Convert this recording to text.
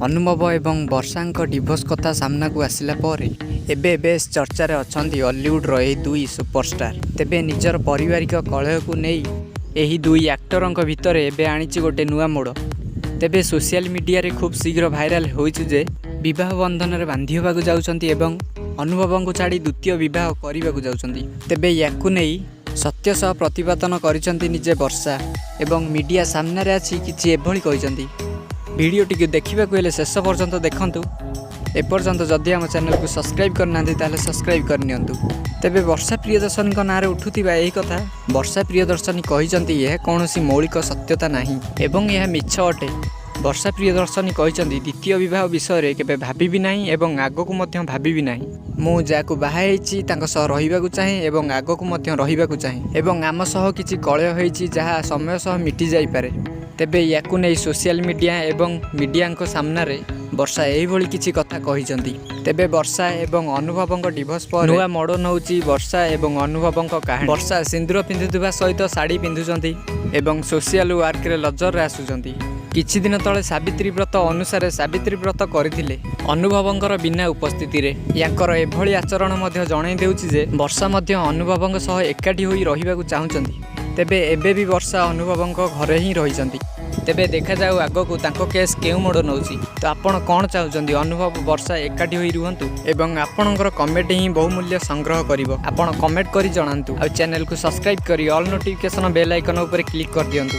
ଅନୁଭବ ଏବଂ ବର୍ଷାଙ୍କ ଡିଭୋର୍ସ କଥା ସାମ୍ନାକୁ ଆସିଲା ପରେ ଏବେ ବେଶ୍ ଚର୍ଚ୍ଚାରେ ଅଛନ୍ତି ଅଲିଉଡ଼ର ଏହି ଦୁଇ ସୁପରଷ୍ଟାର। ତେବେ ନିଜର ପାରିବାରିକ କଳହକୁ ନେଇ ଏହି ଦୁଇ ଆକ୍ଟରଙ୍କ ଭିତରେ ଏବେ ଆଣିଛି ଗୋଟେ ନୂଆ ମୋଡ଼। ତେବେ ସୋସିଆଲ ମିଡ଼ିଆରେ ଖୁବ୍ ଶୀଘ୍ର ଭାଇରାଲ ହୋଇଛି ଯେ ବିବାହ ବନ୍ଧନରେ ବାନ୍ଧି ହେବାକୁ ଯାଉଛନ୍ତି ଏବଂ ଅନୁଭବଙ୍କୁ ଛାଡ଼ି ଦ୍ୱିତୀୟ ବିବାହ କରିବାକୁ ଯାଉଛନ୍ତି। ତେବେ ୟାକୁ ନେଇ ସତ୍ୟ ସହ ପ୍ରତିପାଦନ କରିଛନ୍ତି ନିଜେ ବର୍ଷା ଏବଂ ମିଡ଼ିଆ ସାମ୍ନାରେ ଆସି କିଛି ଏଭଳି କହିଛନ୍ତି। ଭିଡ଼ିଓଟିକୁ ଦେଖିବାକୁ ହେଲେ ଶେଷ ପର୍ଯ୍ୟନ୍ତ ଦେଖନ୍ତୁ। ଏପର୍ଯ୍ୟନ୍ତ ଯଦି ଆମ ଚ୍ୟାନେଲକୁ ସବସ୍କ୍ରାଇବ୍ କରିନାହାନ୍ତି ତାହେଲେ ସବସ୍କ୍ରାଇବ୍ କରିନିଅନ୍ତୁ। ତେବେ ବର୍ଷା ପ୍ରିୟଦର୍ଶନୀଙ୍କ ନାଁରେ ଉଠୁଥିବା ଏହି କଥା ବର୍ଷା ପ୍ରିୟଦର୍ଶନୀ କହିଛନ୍ତି ଏହା କୌଣସି ମୌଳିକ ସତ୍ୟତା ନାହିଁ ଏବଂ ଏହା ମିଛ ଅଟେ। ବର୍ଷା ପ୍ରିୟଦର୍ଶନୀ କହିଛନ୍ତି ଦ୍ୱିତୀୟ ବିବାହ ବିଷୟରେ କେବେ ଭାବିବି ନାହିଁ ଏବଂ ଆଗକୁ ମଧ୍ୟ ଭାବିବି ନାହିଁ। ମୁଁ ଯାହାକୁ ବାହା ହେଇଛି ତାଙ୍କ ସହ ରହିବାକୁ ଚାହେଁ ଏବଂ ଆଗକୁ ମଧ୍ୟ ରହିବାକୁ ଚାହେଁ ଏବଂ ଆମ ସହ କିଛି କଳହ ହୋଇଛି ଯାହା ସମୟ ସହ ମିଟି ଯାଇପାରେ। ତେବେ ୟାକୁ ନେଇ ସୋସିଆଲ ମିଡ଼ିଆ ଏବଂ ମିଡ଼ିଆଙ୍କ ସାମ୍ନାରେ ବର୍ଷା ଏହିଭଳି କିଛି କଥା କହିଛନ୍ତି। ତେବେ ବର୍ଷା ଏବଂ ଅନୁଭବଙ୍କ ଡିଭୋର୍ସ ପରେ ନୂଆ ମୋଡ଼ ନେଉଛି ବର୍ଷା ଏବଂ ଅନୁଭବଙ୍କ କାହାଣୀ। ବର୍ଷା ସିନ୍ଦୁର ପିନ୍ଧୁଥିବା ସହିତ ଶାଢ଼ୀ ପିନ୍ଧୁଛନ୍ତି ଏବଂ ସୋସିଆଲ ୱାର୍କରେ ଲଜରରେ ଆସୁଛନ୍ତି। କିଛି ଦିନ ତଳେ ସାବିତ୍ରୀ ବ୍ରତ ଅନୁସାରେ ସାବିତ୍ରୀ ବ୍ରତ କରିଥିଲେ ଅନୁଭବଙ୍କର ବିନା ଉପସ୍ଥିତିରେ। ୟାଙ୍କର ଏଭଳି ଆଚରଣ ମଧ୍ୟ ଜଣାଇ ଦେଉଛି ଯେ ବର୍ଷା ମଧ୍ୟ ଅନୁଭବଙ୍କ ସହ ଏକାଠି ହୋଇ ରହିବାକୁ ଚାହୁଁଛନ୍ତି। ତେବେ ଏବେ ବି ବର୍ଷା ଅନୁଭବଙ୍କ ଘରେ ହିଁ ରହିଛନ୍ତି। ତେବେ ଦେଖାଯାଉ ଆଗକୁ ତାଙ୍କ କେସ୍ କେଉଁ ମୋଡ଼ ନେଉଛି। ତ ଆପଣ କ'ଣ ଚାହୁଁଛନ୍ତି ଅନୁଭବ ବର୍ଷା ଏକାଠି ହୋଇ ରୁହନ୍ତୁ ଏବଂ ଆପଣଙ୍କର କମେଣ୍ଟ ହିଁ ବହୁମୂଲ୍ୟ ସଂଗ୍ରହ କରିବ। ଆପଣ କମେଣ୍ଟ କରି ଜଣାନ୍ତୁ ଆଉ ଚ୍ୟାନେଲକୁ ସବସ୍କ୍ରାଇବ୍ କରି ଅଲ୍ ନୋଟିଫିକେସନ୍ ବେଲ୍ ଆଇକନ୍ ଉପରେ କ୍ଲିକ୍ କରିଦିଅନ୍ତୁ।